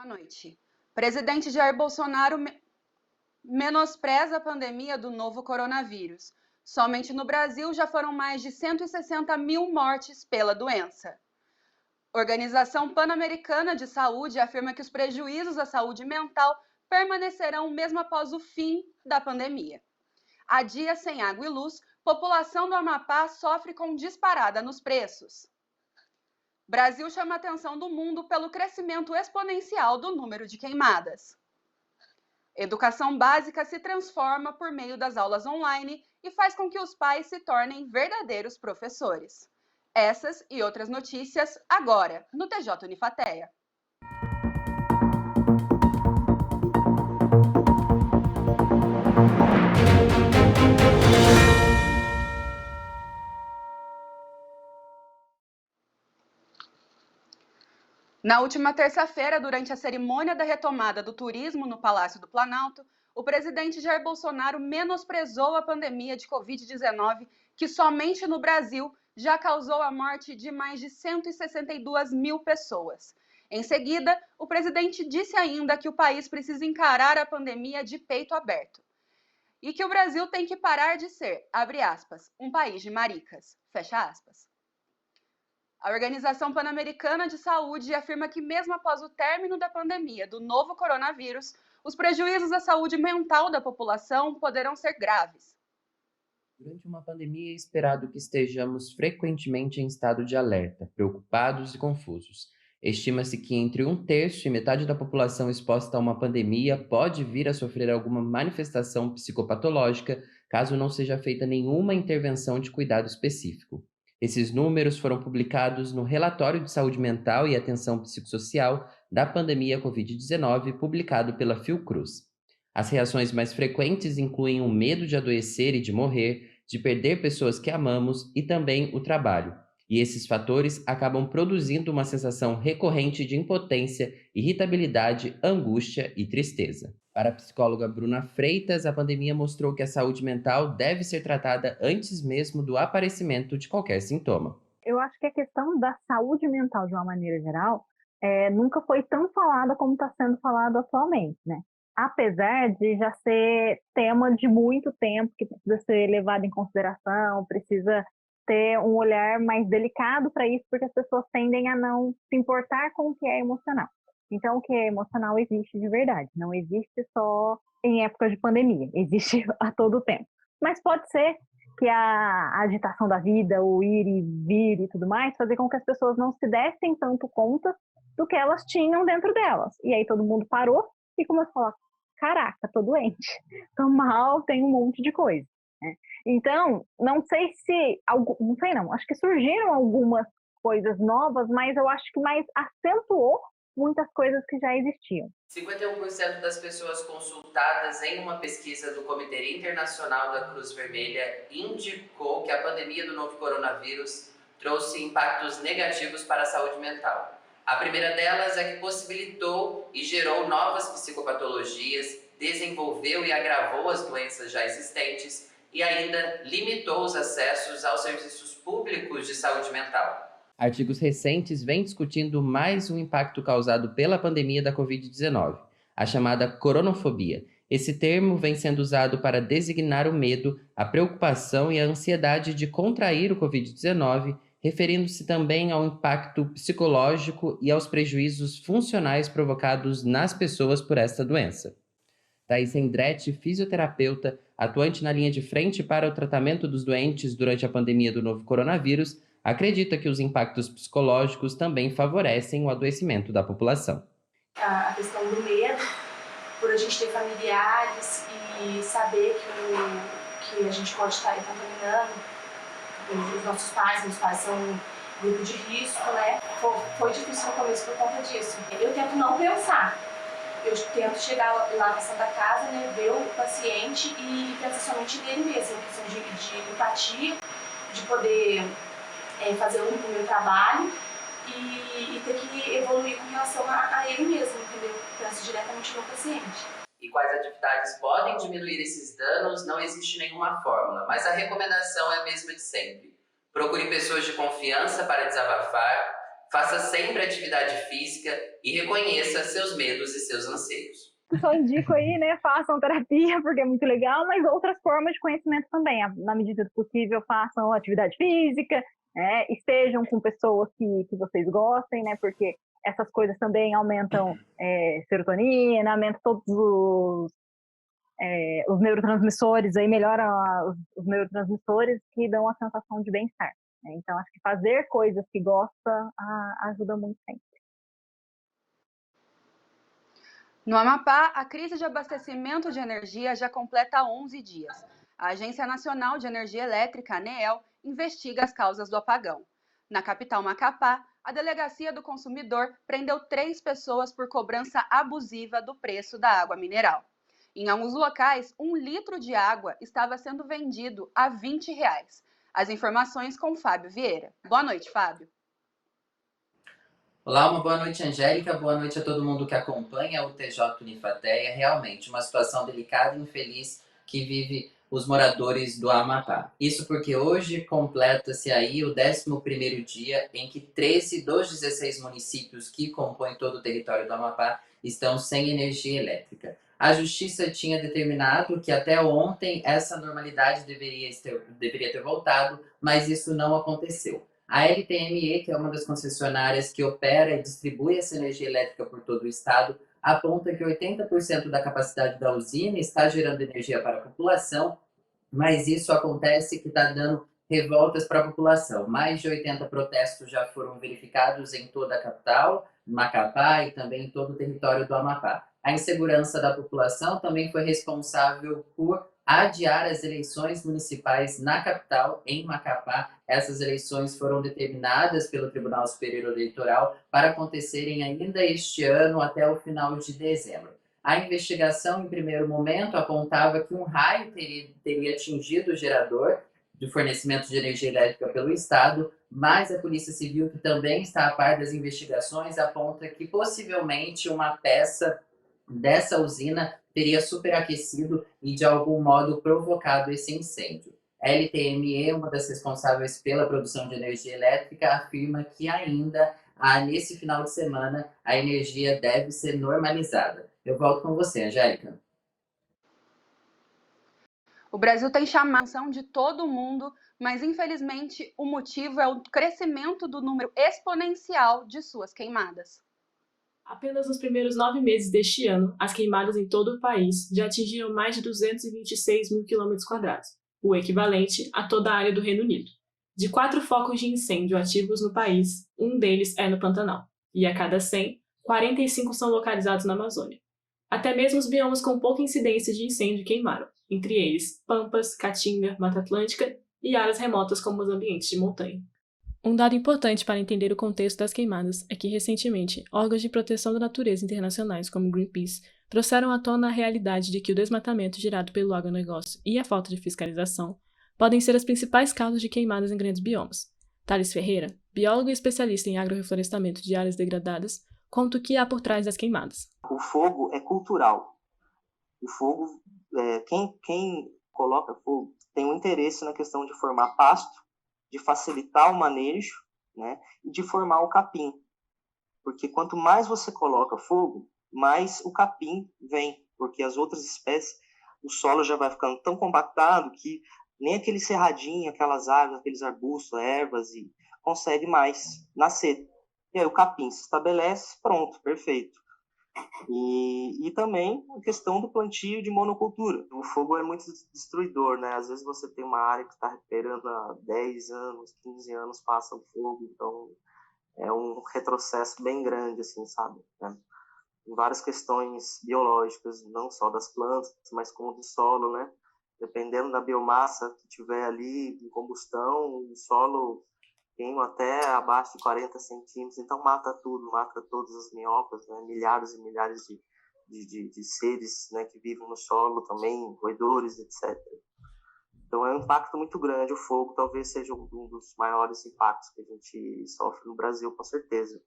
Boa noite. Presidente Jair Bolsonaro menospreza a pandemia do novo coronavírus. Somente no Brasil já foram mais de 160 mil mortes pela doença. Organização Pan-Americana de Saúde afirma que os prejuízos à saúde mental permanecerão mesmo após o fim da pandemia. Há dias sem água e luz, população do Amapá sofre com disparada nos preços. Brasil chama a atenção do mundo pelo crescimento exponencial do número de queimadas. Educação básica se transforma por meio das aulas online e faz com que os pais se tornem verdadeiros professores. Essas e outras notícias agora no TJ Unifateia. Na última terça-feira, durante a cerimônia da retomada do turismo no Palácio do Planalto, o presidente Jair Bolsonaro menosprezou a pandemia de Covid-19, que somente no Brasil já causou a morte de mais de 162 mil pessoas. Em seguida, o presidente disse ainda que o país precisa encarar a pandemia de peito aberto e que o Brasil tem que parar de ser, abre aspas, um país de maricas, fecha aspas. A Organização Pan-Americana de Saúde afirma que mesmo após o término da pandemia do novo coronavírus, os prejuízos à saúde mental da população poderão ser graves. Durante uma pandemia, é esperado que estejamos frequentemente em estado de alerta, preocupados e confusos. Estima-se que entre 1/3 e metade da população exposta a uma pandemia pode vir a sofrer alguma manifestação psicopatológica, caso não seja feita nenhuma intervenção de cuidado específico. Esses números foram publicados no Relatório de Saúde Mental e Atenção Psicossocial da pandemia Covid-19, publicado pela Fiocruz. As reações mais frequentes incluem o medo de adoecer e de morrer, de perder pessoas que amamos e também o trabalho. E esses fatores acabam produzindo uma sensação recorrente de impotência, irritabilidade, angústia e tristeza. Para a psicóloga Bruna Freitas, a pandemia mostrou que a saúde mental deve ser tratada antes mesmo do aparecimento de qualquer sintoma. Eu acho que a questão da saúde mental, de uma maneira geral, nunca foi tão falada como está sendo falado atualmente, né? Apesar de já ser tema de muito tempo, que precisa ser levado em consideração, precisa ter um olhar mais delicado para isso, porque as pessoas tendem a não se importar com o que é emocional. Então, o que é emocional existe de verdade, não existe só em épocas de pandemia, existe a todo tempo. Mas pode ser que a agitação da vida, o ir e vir e tudo mais, fazer com que as pessoas não se dessem tanto conta do que elas tinham dentro delas. E aí todo mundo parou e começou a falar, caraca, tô doente, tô mal, tem um monte de coisa. Né? Então, não sei se, não sei não, acho que surgiram algumas coisas novas, mas eu acho que mais acentuou muitas coisas que já existiam. 51% das pessoas consultadas em uma pesquisa do Comitê Internacional da Cruz Vermelha indicou que a pandemia do novo coronavírus trouxe impactos negativos para a saúde mental. A primeira delas é que possibilitou e gerou novas psicopatologias, desenvolveu e agravou as doenças já existentes e ainda limitou os acessos aos serviços públicos de saúde mental. Artigos recentes vêm discutindo mais um impacto causado pela pandemia da Covid-19, a chamada coronofobia. Esse termo vem sendo usado para designar o medo, a preocupação e a ansiedade de contrair o Covid-19, referindo-se também ao impacto psicológico e aos prejuízos funcionais provocados nas pessoas por esta doença. Thaís Endretti, fisioterapeuta, atuante na linha de frente para o tratamento dos doentes durante a pandemia do novo coronavírus, acredita que os impactos psicológicos também favorecem o adoecimento da população. A questão do medo, por a gente ter familiares e saber que a gente pode estar contaminando os nossos pais, meus pais são grupo de risco, né? Foi difícil no começo por conta disso. Eu tento não pensar. Eu tento chegar lá na Santa Casa, né, ver o paciente e pensar somente nele mesmo, questão de empatia, de poder fazer o meu trabalho e ter que evoluir com relação a ele mesmo, entendeu? Penso diretamente no paciente. E quais atividades podem diminuir esses danos? Não existe nenhuma fórmula, mas a recomendação é a mesma de sempre. Procure pessoas de confiança para desabafar, Faça sempre atividade física e reconheça seus medos e seus anseios. Só indico aí, né, façam terapia, porque é muito legal, mas outras formas de conhecimento também. Na medida do possível, façam atividade física, estejam com pessoas que vocês gostem, né, porque essas coisas também aumentam serotonina, aumentam todos os neurotransmissores, aí melhoram os neurotransmissores que dão a sensação de bem-estar. Né? Então, acho que fazer coisas que gosta ajuda muito sempre. No Amapá, a crise de abastecimento de energia já completa 11 dias. A Agência Nacional de Energia Elétrica, ANEEL, investiga as causas do apagão. Na capital Macapá, a Delegacia do Consumidor prendeu 3 pessoas por cobrança abusiva do preço da água mineral. Em alguns locais, 1 litro de água estava sendo vendido a R$ 20. As informações com Fábio Vieira. Boa noite, Fábio. Olá, uma boa noite, Angélica. Boa noite a todo mundo que acompanha o TJ Unifateia. Realmente, uma situação delicada e infeliz que vive os moradores do Amapá. Isso porque hoje completa-se aí o 11º dia em que 13 dos 16 municípios que compõem todo o território do Amapá estão sem energia elétrica. A Justiça tinha determinado que até ontem essa normalidade deveria ter voltado, mas isso não aconteceu. A LTME, que é uma das concessionárias que opera e distribui essa energia elétrica por todo o estado, aponta que 80% da capacidade da usina está gerando energia para a população, mas isso acontece que está dando revoltas para a população. Mais de 80 protestos já foram verificados em toda a capital, Macapá e também em todo o território do Amapá. A insegurança da população também foi responsável por adiar as eleições municipais na capital, em Macapá. Essas eleições foram determinadas pelo Tribunal Superior Eleitoral para acontecerem ainda este ano, até o final de dezembro. A investigação, em primeiro momento, apontava que um raio teria atingido o gerador de fornecimento de energia elétrica pelo Estado, mas a Polícia Civil, que também está a par das investigações, aponta que possivelmente uma peça dessa usina teria superaquecido e de algum modo provocado esse incêndio. A LTME, uma das responsáveis pela produção de energia elétrica, afirma que ainda nesse final de semana a energia deve ser normalizada. Eu volto com você, Angélica. O Brasil tem chamado a atenção de todo mundo, mas infelizmente o motivo é o crescimento do número exponencial de suas queimadas. Apenas nos primeiros 9 meses deste ano, as queimadas em todo o país já atingiram mais de 226 mil km², o equivalente a toda a área do Reino Unido. De 4 focos de incêndio ativos no país, um deles é no Pantanal, e a cada 100, 45 são localizados na Amazônia. Até mesmo os biomas com pouca incidência de incêndio queimaram, entre eles Pampas, Caatinga, Mata Atlântica e áreas remotas como os ambientes de montanha. Um dado importante para entender o contexto das queimadas é que, recentemente, órgãos de proteção da natureza internacionais, como Greenpeace, trouxeram à tona a realidade de que o desmatamento gerado pelo agronegócio e a falta de fiscalização podem ser as principais causas de queimadas em grandes biomas. Thales Ferreira, biólogo e especialista em agroreflorestamento de áreas degradadas, conta o que há por trás das queimadas. O fogo é cultural. O fogo, quem coloca fogo tem um interesse na questão de formar pasto, de facilitar o manejo, né, e de formar o capim. Porque quanto mais você coloca fogo, mais o capim vem, porque as outras espécies, o solo já vai ficando tão compactado que nem aquele cerradinho, aquelas árvores, aqueles arbustos, ervas, consegue mais nascer. E aí o capim se estabelece, pronto, perfeito. E também a questão do plantio de monocultura. O fogo é muito destruidor, né? Às vezes você tem uma área que está recuperando há 10 anos, 15 anos, passa o fogo, então é um retrocesso bem grande, assim, sabe? Né? Em várias questões biológicas, não só das plantas, mas como do solo, né? Dependendo da biomassa que tiver ali em combustão, o solo queima até abaixo de 40 centímetros, então mata tudo, mata todas as minhocas, né? Milhares e milhares de seres, né, que vivem no solo também, roedores, etc. Então é um impacto muito grande, o fogo talvez seja um dos maiores impactos que a gente sofre no Brasil, com certeza.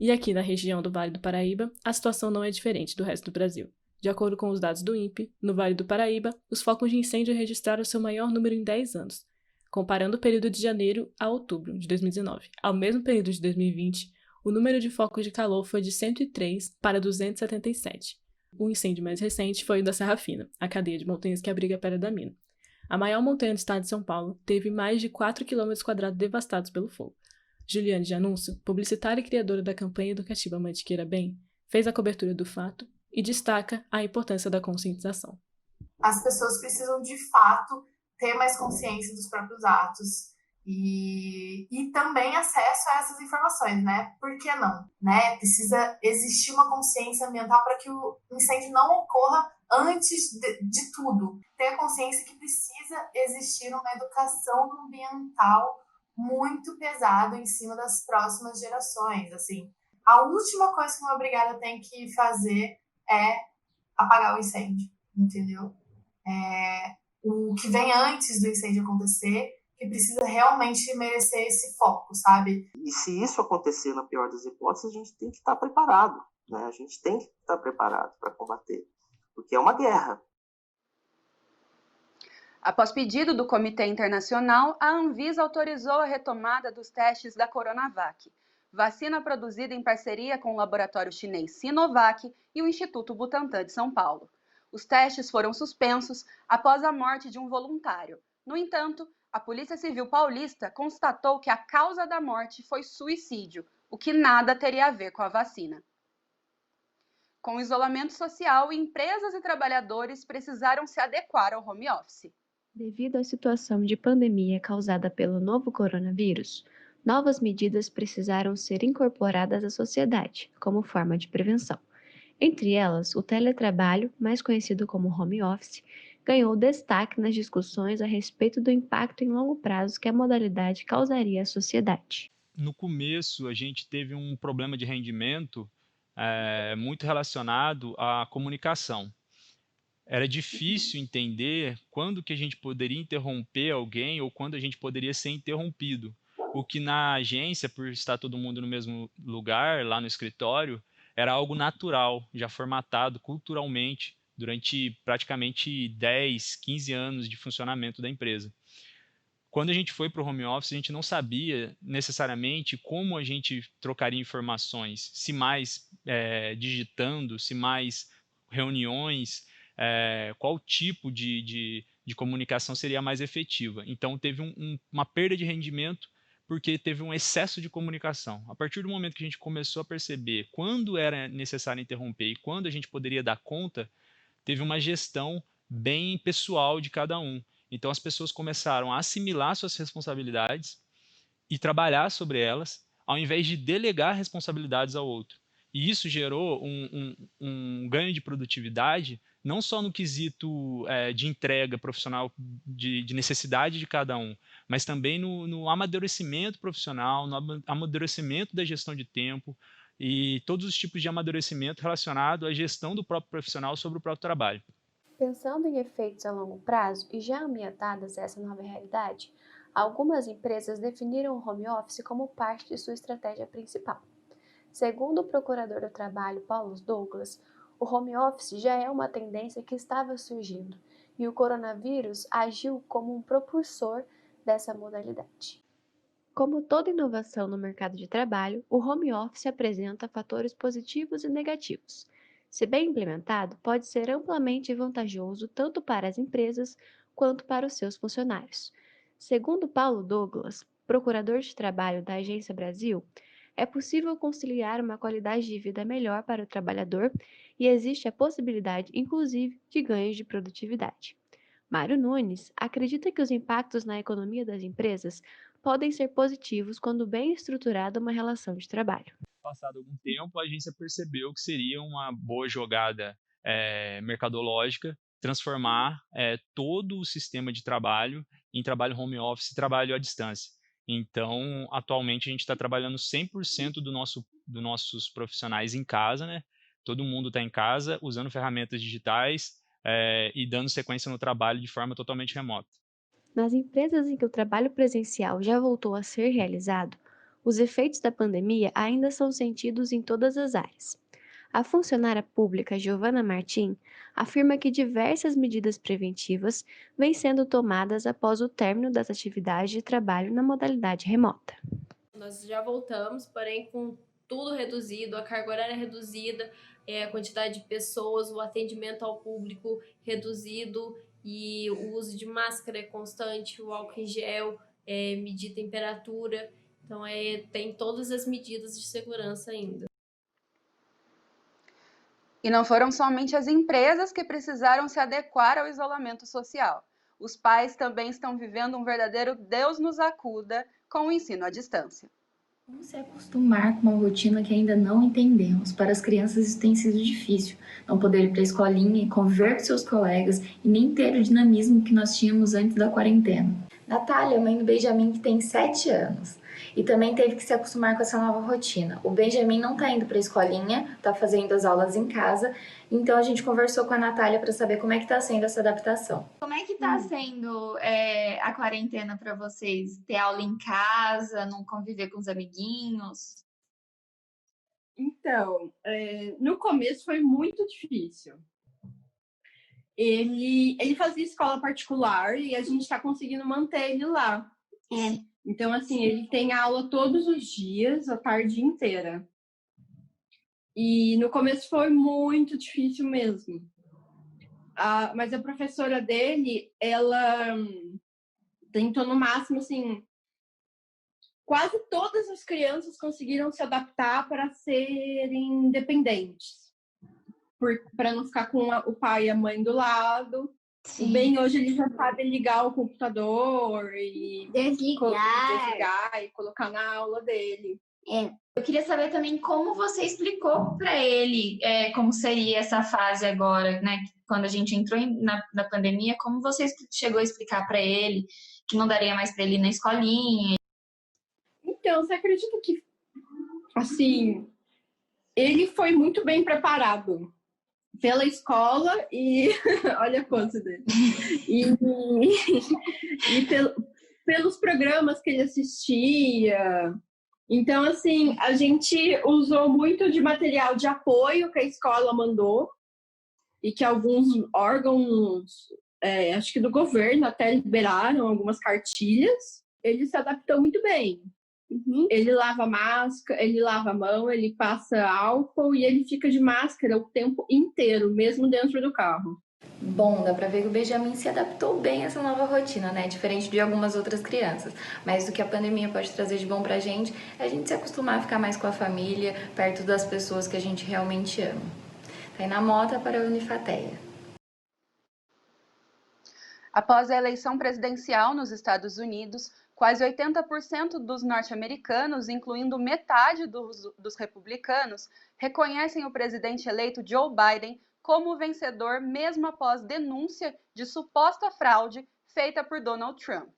E aqui na região do Vale do Paraíba, a situação não é diferente do resto do Brasil. De acordo com os dados do INPE, no Vale do Paraíba, os focos de incêndio registraram seu maior número em 10 anos. Comparando o período de janeiro a outubro de 2019 ao mesmo período de 2020, o número de focos de calor foi de 103 para 277. O incêndio mais recente foi o da Serra Fina, a cadeia de montanhas que abriga a Pedra da Mina. A maior montanha do estado de São Paulo teve mais de 4 km² devastados pelo fogo. Juliane de Anúncio, publicitária e criadora da campanha educativa Mantiqueira Bem, fez a cobertura do fato e destaca a importância da conscientização. As pessoas precisam, de fato, ter mais consciência dos próprios atos e também acesso a essas informações, né? Por que não? Né? Precisa existir uma consciência ambiental para que o incêndio não ocorra antes de tudo. Ter a consciência que precisa existir uma educação ambiental muito pesada em cima das próximas gerações. Assim, a última coisa que uma brigada tem que fazer é apagar o incêndio, entendeu? O que vem antes do incêndio acontecer, que precisa realmente merecer esse foco, sabe? E se isso acontecer, na pior das hipóteses, a gente tem que estar preparado, né? A gente tem que estar preparado para combater, porque é uma guerra. Após pedido do Comitê Internacional, a Anvisa autorizou a retomada dos testes da Coronavac, vacina produzida em parceria com o laboratório chinês Sinovac e o Instituto Butantan de São Paulo. Os testes foram suspensos após a morte de um voluntário. No entanto, a Polícia Civil Paulista constatou que a causa da morte foi suicídio, o que nada teria a ver com a vacina. Com o isolamento social, empresas e trabalhadores precisaram se adequar ao home office. Devido à situação de pandemia causada pelo novo coronavírus, novas medidas precisaram ser incorporadas à sociedade, como forma de prevenção. Entre elas, o teletrabalho, mais conhecido como home office, ganhou destaque nas discussões a respeito do impacto em longo prazo que a modalidade causaria à sociedade. No começo, a gente teve um problema de rendimento muito relacionado à comunicação. Era difícil entender quando que a gente poderia interromper alguém ou quando a gente poderia ser interrompido. O que na agência, por estar todo mundo no mesmo lugar, lá no escritório, era algo natural, já formatado culturalmente durante praticamente 10, 15 anos de funcionamento da empresa. Quando a gente foi para o home office, a gente não sabia necessariamente como a gente trocaria informações, se mais digitando, se mais reuniões, qual tipo de comunicação seria mais efetiva. Então, teve uma perda de rendimento porque teve um excesso de comunicação. A partir do momento que a gente começou a perceber quando era necessário interromper e quando a gente poderia dar conta, teve uma gestão bem pessoal de cada um. Então, as pessoas começaram a assimilar suas responsabilidades e trabalhar sobre elas, ao invés de delegar responsabilidades ao outro. E isso gerou um ganho de produtividade, não só no quesito de entrega profissional, de necessidade de cada um, mas também no amadurecimento profissional, no amadurecimento da gestão de tempo e todos os tipos de amadurecimento relacionado à gestão do próprio profissional sobre o próprio trabalho. Pensando em efeitos a longo prazo e já ambientadas a essa nova realidade, algumas empresas definiram o home office como parte de sua estratégia principal. Segundo o procurador do trabalho, Paulo Douglas, o home office já é uma tendência que estava surgindo e o coronavírus agiu como um propulsor dessa modalidade. Como toda inovação no mercado de trabalho, o home office apresenta fatores positivos e negativos. Se bem implementado, pode ser amplamente vantajoso tanto para as empresas quanto para os seus funcionários. Segundo Paulo Douglas, procurador de trabalho da Agência Brasil, é possível conciliar uma qualidade de vida melhor para o trabalhador e existe a possibilidade, inclusive, de ganhos de produtividade. Mário Nunes acredita que os impactos na economia das empresas podem ser positivos quando bem estruturada uma relação de trabalho. Passado algum tempo, a agência percebeu que seria uma boa jogada mercadológica transformar todo o sistema de trabalho em trabalho home office e trabalho à distância. Então, atualmente, a gente está trabalhando 100% dos nossos profissionais em casa, né? Todo mundo está em casa, usando ferramentas digitais e dando sequência no trabalho de forma totalmente remota. Nas empresas em que o trabalho presencial já voltou a ser realizado, os efeitos da pandemia ainda são sentidos em todas as áreas. A funcionária pública Giovana Martim afirma que diversas medidas preventivas vêm sendo tomadas após o término das atividades de trabalho na modalidade remota. Nós já voltamos, porém com tudo reduzido, a carga horária reduzida, a quantidade de pessoas, o atendimento ao público reduzido e o uso de máscara é constante, o álcool em gel, medir temperatura. Então, tem todas as medidas de segurança ainda. E não foram somente as empresas que precisaram se adequar ao isolamento social. Os pais também estão vivendo um verdadeiro Deus nos acuda com o ensino à distância. Como se acostumar com uma rotina que ainda não entendemos? Para as crianças isso tem sido difícil. Não poder ir para a escolinha e conviver com seus colegas e nem ter o dinamismo que nós tínhamos antes da quarentena. Natália, mãe do Benjamin, que tem 7 anos. E também teve que se acostumar com essa nova rotina. O Benjamin não está indo para a escolinha, está fazendo as aulas em casa. Então a gente conversou com a Natália para saber como é que está sendo essa adaptação. Como é que está sendo a quarentena para vocês? Ter aula em casa, não conviver com os amiguinhos? Então, no começo foi muito difícil. Ele fazia escola particular e a gente está conseguindo manter ele lá. Então, assim, ele tem aula todos os dias, a tarde inteira. E no começo foi muito difícil mesmo. Mas a professora dele, ela tentou no máximo, assim, quase todas as crianças conseguiram se adaptar para serem independentes. Para não ficar com o pai e a mãe do lado. Sim. Bem, hoje ele já sabe ligar o computador e desligar e colocar na aula dele. Eu queria saber também como você explicou para ele como seria essa fase agora, né? Quando a gente entrou na pandemia, como você chegou a explicar para ele que não daria mais para ele ir na escolinha? Então, você acredita que, assim, ele foi muito bem preparado pela escola e olha a pose dele e pelos programas que ele assistia. Então, assim, a gente usou muito de material de apoio que a escola mandou e que alguns órgãos, acho que do governo, até liberaram algumas cartilhas. Ele se adaptou muito bem. Ele lava máscara, ele lava a mão, ele passa álcool e ele fica de máscara o tempo inteiro, mesmo dentro do carro. Bom, dá pra ver que o Benjamin se adaptou bem a essa nova rotina, né? Diferente de algumas outras crianças. Mas o que a pandemia pode trazer de bom pra gente é a gente se acostumar a ficar mais com a família, perto das pessoas que a gente realmente ama. Tainá Mota para a Unifateia. Após a eleição presidencial nos Estados Unidos, quase 80% dos norte-americanos, incluindo metade dos republicanos, reconhecem o presidente eleito Joe Biden como vencedor, mesmo após denúncia de suposta fraude feita por Donald Trump.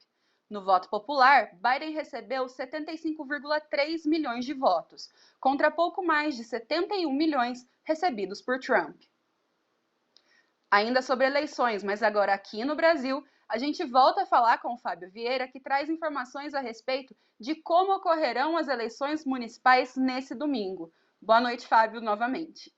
No voto popular, Biden recebeu 75,3 milhões de votos, contra pouco mais de 71 milhões recebidos por Trump. Ainda sobre eleições, mas agora aqui no Brasil, a gente volta a falar com o Fábio Vieira, que traz informações a respeito de como ocorrerão as eleições municipais nesse domingo. Boa noite, Fábio, novamente.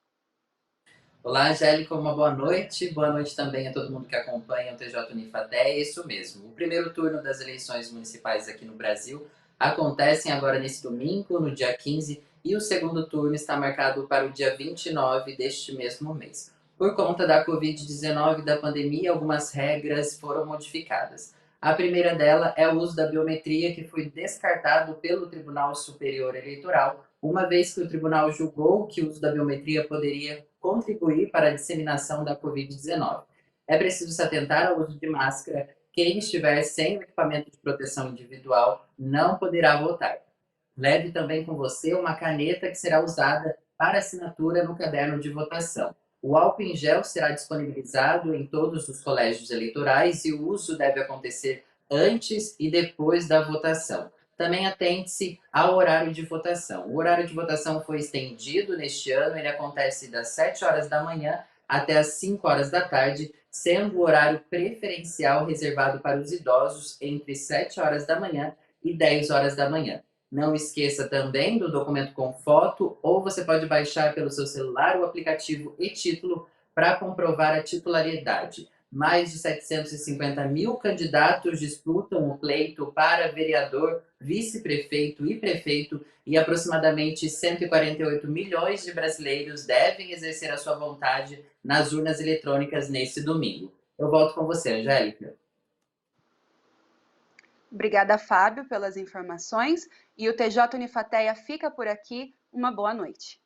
Olá, Angélica, uma boa noite. Boa noite também a todo mundo que acompanha o TJ Unifateia. É isso mesmo. O primeiro turno das eleições municipais aqui no Brasil acontecem agora nesse domingo, no dia 15, e o segundo turno está marcado para o dia 29 deste mesmo mês. Por conta da Covid-19 e da pandemia, algumas regras foram modificadas. A primeira dela é o uso da biometria, que foi descartado pelo Tribunal Superior Eleitoral, uma vez que o tribunal julgou que o uso da biometria poderia contribuir para a disseminação da Covid-19. É preciso se atentar ao uso de máscara. Quem estiver sem o equipamento de proteção individual não poderá votar. Leve também com você uma caneta que será usada para assinatura no caderno de votação. O álcool em gel será disponibilizado em todos os colégios eleitorais e o uso deve acontecer antes e depois da votação. Também atente-se ao horário de votação. O horário de votação foi estendido neste ano, ele acontece das 7 horas da manhã até as 5 horas da tarde, sendo o horário preferencial reservado para os idosos entre 7 horas da manhã e 10 horas da manhã. Não esqueça também do documento com foto, ou você pode baixar pelo seu celular o aplicativo e-Título para comprovar a titularidade. Mais de 750 mil candidatos disputam o pleito para vereador, vice-prefeito e prefeito, e aproximadamente 148 milhões de brasileiros devem exercer a sua vontade nas urnas eletrônicas neste domingo. Eu volto com você, Angélica. Obrigada, Fábio, pelas informações. E o TJ Unifateia fica por aqui. Uma boa noite.